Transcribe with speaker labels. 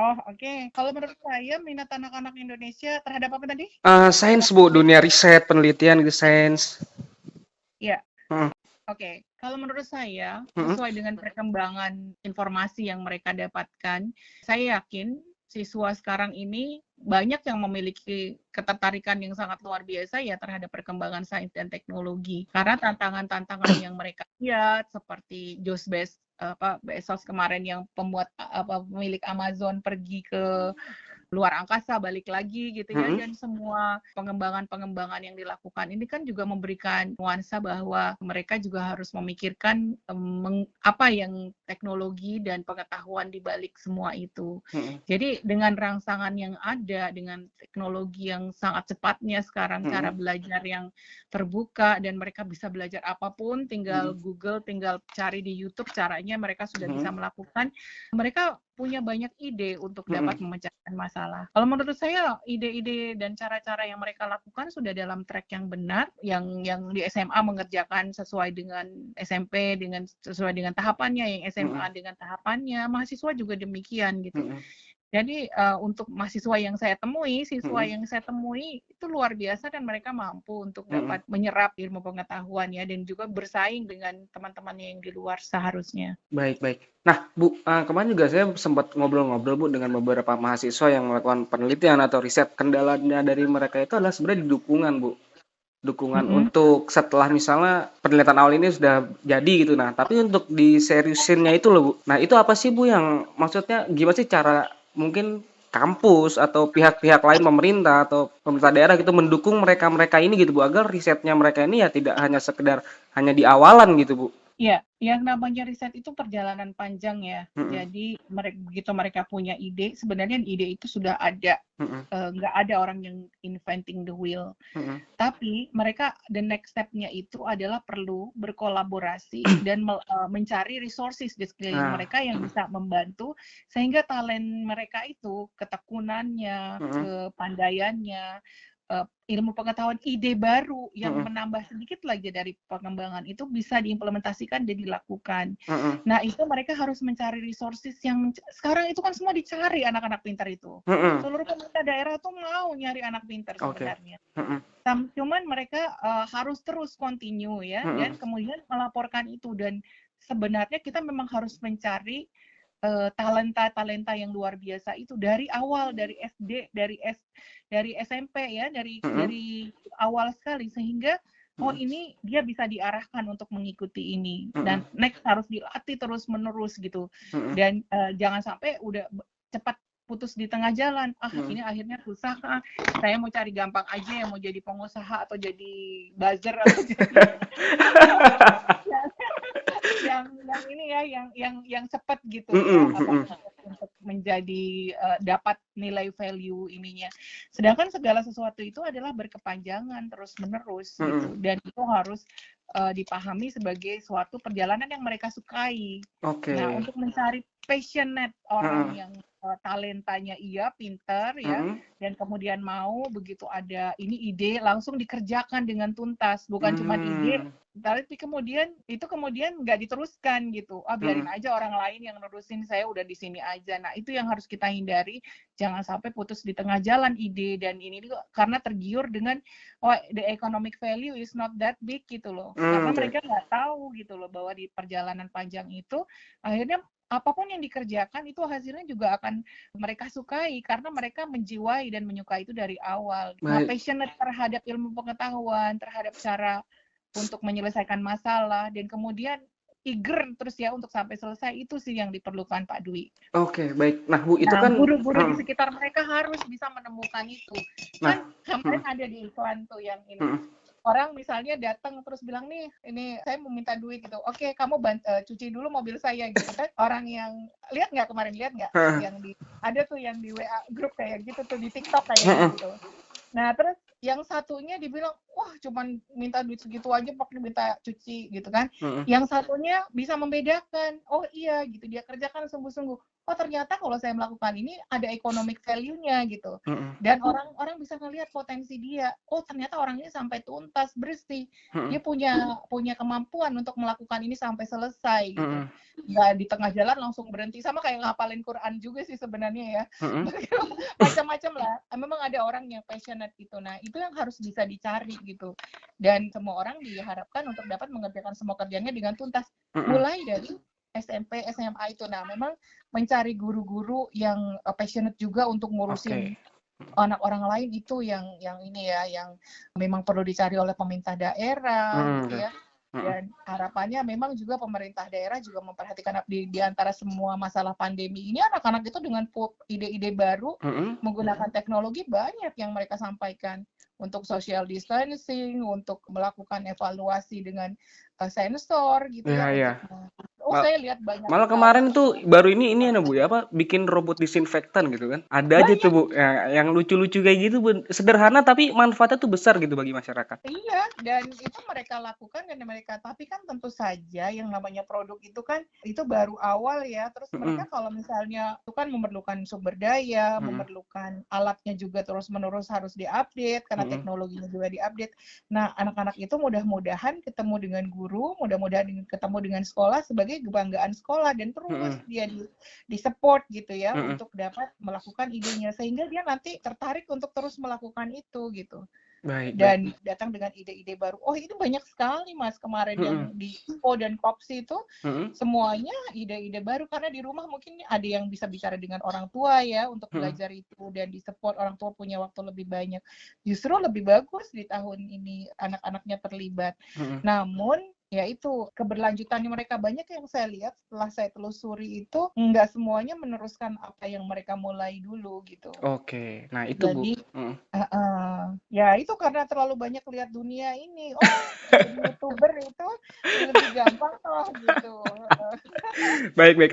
Speaker 1: Oh, oke. Kalau menurut saya minat anak-anak Indonesia terhadap apa tadi?
Speaker 2: Sains,
Speaker 1: Terhadap
Speaker 2: Bu, dunia
Speaker 1: penelitian?
Speaker 2: riset, penelitian gitu, sains.
Speaker 1: Iya.
Speaker 2: Mhm,
Speaker 1: Oke, kalau menurut saya,
Speaker 2: mhm,
Speaker 1: sesuai dengan perkembangan informasi yang mereka dapatkan, saya yakin siswa sekarang ini banyak yang memiliki ketertarikan yang sangat luar biasa ya terhadap perkembangan sains dan teknologi. Karena tantangan-tantangan yang mereka lihat seperti Bezos kemarin yang pemilik Amazon pergi ke luar angkasa balik lagi gitu ya,
Speaker 2: mhm,
Speaker 1: dan semua pengembangan-pengembangan yang dilakukan ini kan juga memberikan nuansa bahwa mereka juga harus memikirkan apa yang teknologi dan pengetahuan di balik semua itu.
Speaker 2: mhm,
Speaker 1: Jadi dengan rangsangan yang ada, dengan teknologi yang sangat cepatnya sekarang, cara
Speaker 2: mhm,
Speaker 1: belajar yang terbuka dan mereka bisa belajar apapun, tinggal
Speaker 2: mhm,
Speaker 1: Google, tinggal cari di YouTube caranya mereka sudah bisa
Speaker 2: mhm,
Speaker 1: melakukan. Mereka punya banyak ide untuk dapat
Speaker 2: mhm,
Speaker 1: memecahkan masalah. Kalau menurut saya ide-ide dan cara-cara yang mereka lakukan sudah dalam track yang benar, yang di SMA mengerjakan sesuai dengan SMP dengan sesuai dengan tahapannya, yang SMA
Speaker 2: mhm,
Speaker 1: dengan tahapannya, mahasiswa juga demikian gitu.
Speaker 2: mhm,
Speaker 1: Jadi untuk siswa
Speaker 2: mhm,
Speaker 1: yang saya temui itu luar biasa dan mereka mampu untuk
Speaker 2: mhm.
Speaker 1: dapat menyerap ilmu pengetahuan ya dan juga bersaing dengan teman-temannya yang di luar seharusnya.
Speaker 2: Baik, baik. Nah, Bu, kemarin juga saya sempat ngobrol-ngobrol, Bu, dengan beberapa mahasiswa yang melakukan penelitian atau riset. Kendalanya dari mereka itu adalah sebenarnya di dukungan, Bu. Dukungan
Speaker 1: Mm-mm.
Speaker 2: untuk setelah misalnya penelitian awal ini sudah jadi gitu. Nah, tapi untuk diseriusinnya itu loh, Bu. Nah, itu apa sih, Bu, yang maksudnya gimana sih cara mungkin kampus atau pihak-pihak lain pemerintah atau pemerintah daerah gitu mendukung mereka-mereka ini gitu, Bu, agar risetnya mereka ini ya tidak hanya sekedar hanya di awalan gitu, Bu.
Speaker 1: Iya, yang namanya riset itu perjalanan panjang ya.
Speaker 2: Mhm,
Speaker 1: Jadi begitu mereka punya ide, sebenarnya ide itu sudah ada.
Speaker 2: mhm,
Speaker 1: Nggak ada orang yang inventing the wheel.
Speaker 2: mhm,
Speaker 1: Tapi mereka the next step-nya itu adalah perlu berkolaborasi dan mencari resources di sekeliling
Speaker 2: nah,
Speaker 1: mereka yang bisa membantu sehingga talent mereka itu, ketekunannya,
Speaker 2: mhm,
Speaker 1: kepandaiannya, ilmu pengetahuan, ide baru yang
Speaker 2: mhm,
Speaker 1: menambah sedikit lagi dari pengembangan itu bisa diimplementasikan dan dilakukan.
Speaker 2: mhm,
Speaker 1: Nah, itu mereka harus mencari resources yang sekarang itu kan semua dicari anak-anak pintar itu.
Speaker 2: mhm,
Speaker 1: Seluruh pemerintah daerah tuh mau nyari anak pintar
Speaker 2: oke,
Speaker 1: sebenarnya.
Speaker 2: mhm,
Speaker 1: Cuman mereka harus terus continue ya dan
Speaker 2: mhm,
Speaker 1: kemudian melaporkan itu dan sebenarnya kita memang harus mencari talenta-talenta yang luar biasa itu dari awal dari SD dari SMP ya
Speaker 2: mhm,
Speaker 1: dari awal sekali sehingga oh
Speaker 2: mhm,
Speaker 1: ini dia bisa diarahkan untuk mengikuti ini dan
Speaker 2: mhm,
Speaker 1: next harus dilatih terus menerus gitu
Speaker 2: mhm,
Speaker 1: dan jangan sampai udah cepat putus di tengah jalan ah
Speaker 2: mhm.
Speaker 1: ini akhirnya susah ah saya mau cari gampang aja yang mau jadi pengusaha atau jadi buzzer atau jadi yang ini ya yang cepat gitu ya
Speaker 2: Mhm,
Speaker 1: apa
Speaker 2: mhm,
Speaker 1: untuk menjadi dapat nilai value ininya. Sedangkan segala sesuatu itu adalah berkepanjangan terus menerus
Speaker 2: mhm.
Speaker 1: gitu dan itu harus dipahami sebagai suatu perjalanan yang mereka sukai. Nah,
Speaker 2: Oke.
Speaker 1: untuk mencari passionate orang
Speaker 2: Heeh,
Speaker 1: yang talentanya iya, pinter ya,
Speaker 2: mhm,
Speaker 1: dan kemudian mau begitu ada ini ide langsung dikerjakan dengan tuntas, bukan cuma ide
Speaker 2: mmm,
Speaker 1: tapi kemudian nggak diteruskan gitu. Ah biarin
Speaker 2: mhm,
Speaker 1: aja orang lain yang nerusin, saya udah di sini aja. Nah itu yang harus kita hindari, jangan sampai putus di tengah jalan ide dan ini juga karena tergiur dengan oh the economic value is not that big gitu loh. Karena
Speaker 2: oke.
Speaker 1: mereka nggak tahu gitu loh bahwa di perjalanan panjang itu akhirnya apapun yang dikerjakan itu hasilnya juga akan mereka sukai karena mereka menjiwai dan menyukai itu dari awal. Nah,
Speaker 2: Baik,
Speaker 1: passionate terhadap ilmu pengetahuan, terhadap cara untuk menyelesaikan masalah dan kemudian eager terus ya untuk sampai selesai itu sih yang diperlukan Pak Dwi.
Speaker 2: oke, baik. Nah, Bu, itu
Speaker 1: Nah,
Speaker 2: kan
Speaker 1: guru-guru di
Speaker 2: heeh,
Speaker 1: sekitar mereka harus bisa menemukan itu.
Speaker 2: nah,
Speaker 1: Kan kemarin
Speaker 2: mhm,
Speaker 1: ada di iklan tuh yang ini.
Speaker 2: mhm,
Speaker 1: Orang misalnya datang terus bilang nih, ini saya mau minta duit gitu. Oke, kamu cuci dulu mobil saya gitu kan. Orang yang lihat nggak kemarin lihat nggak
Speaker 2: heeh,
Speaker 1: yang di ada tuh yang di WA grup kayak gitu tuh di TikTok kayaknya
Speaker 2: heeh,
Speaker 1: gitu. Nah, terus yang satunya dibilang, wah cuman minta duit segitu aja pakai minta cuci gitu kan.
Speaker 2: mhm,
Speaker 1: Yang satunya bisa membedakan, oh iya gitu dia kerjakan sungguh-sungguh. oh ternyata kalau saya melakukan ini ada economic value-nya gitu.
Speaker 2: Mhm.
Speaker 1: Dan orang-orang bisa ngelihat potensi dia. Oh ternyata orang ini sampai tuntas, bersih. Dia
Speaker 2: Mhm.
Speaker 1: punya kemampuan untuk melakukan ini sampai selesai gitu.
Speaker 2: Mhm.
Speaker 1: Nggak di tengah jalan langsung berhenti. Sama kayak ngapalin Quran juga sih sebenarnya ya.
Speaker 2: Mhm.
Speaker 1: Macam-macam lah. Memang ada orang yang passionate gitu. Nah itu yang harus bisa dicari gitu. Dan semua orang diharapkan untuk dapat mengerjakan semua kerjanya dengan tuntas.
Speaker 2: Mhm.
Speaker 1: Mulai dari SMP, SMA itu. Nah, memang mencari guru-guru yang passionate juga untuk ngurusin
Speaker 2: Oke.
Speaker 1: anak orang lain itu yang ini ya, yang memang perlu dicari oleh pemerintah daerah
Speaker 2: Mhm.
Speaker 1: gitu ya.
Speaker 2: Mhm.
Speaker 1: Dan harapannya memang juga pemerintah daerah juga memperhatikan di antara semua masalah pandemi ini anak-anak itu dengan ide-ide baru
Speaker 2: Mhm.
Speaker 1: menggunakan teknologi banyak yang mereka sampaikan untuk social distancing, untuk melakukan evaluasi dengan sensor gitu
Speaker 2: Iya,
Speaker 1: ya
Speaker 2: iya.
Speaker 1: untuk
Speaker 2: Mal
Speaker 1: saya lihat banyak
Speaker 2: Malah
Speaker 1: sekali
Speaker 2: kemarin tuh baru ini ya, Bu, ya, apa, bikin robot disinfektan gitu kan. Ada aja tuh,
Speaker 1: banyak.
Speaker 2: Bu, yang lucu-lucu kayak gitu, sederhana tapi manfaatnya tuh besar gitu bagi masyarakat.
Speaker 1: Iya, dan itu mereka lakukan dan mereka tapi kan tentu saja yang namanya produk itu kan itu baru awal ya. Terus mereka
Speaker 2: Mhm.
Speaker 1: kalau misalnya itu kan memerlukan sumber daya,
Speaker 2: Mhm.
Speaker 1: memerlukan alatnya juga terus-menerus harus diupdate karena
Speaker 2: Mhm.
Speaker 1: teknologinya juga diupdate. Nah, anak-anak itu mudah-mudahan ketemu dengan guru, mudah-mudahan ketemu dengan sekolah sebagai kebanggaan sekolah dan terus
Speaker 2: Mhm.
Speaker 1: dia di-support gitu ya
Speaker 2: Mhm.
Speaker 1: untuk dapat melakukan idenya sehingga dia nanti tertarik untuk terus melakukan itu gitu.
Speaker 2: Baik, baik.
Speaker 1: Dan datang dengan ide-ide baru. Oh itu banyak sekali Mas kemarin yang
Speaker 2: Mhm.
Speaker 1: di IPO dan KOPSI itu
Speaker 2: Mhm.
Speaker 1: semuanya ide-ide baru karena di rumah mungkin ada yang bisa bicara dengan orang tua ya untuk
Speaker 2: Mhm.
Speaker 1: belajar itu dan di-support orang tua punya waktu lebih banyak. Justru lebih bagus di tahun ini anak-anaknya terlibat.
Speaker 2: Mhm.
Speaker 1: Namun ya itu keberlanjutannya mereka banyak yang saya lihat setelah saya telusuri itu nggak semuanya meneruskan apa yang mereka mulai dulu gitu.
Speaker 2: Oke. Nah itu, Bu.
Speaker 1: Jadi
Speaker 2: Mhm.
Speaker 1: ya itu karena terlalu banyak lihat dunia ini. Oh, jadi YouTuber itu lebih gampang toh gitu.
Speaker 2: Baik, baik.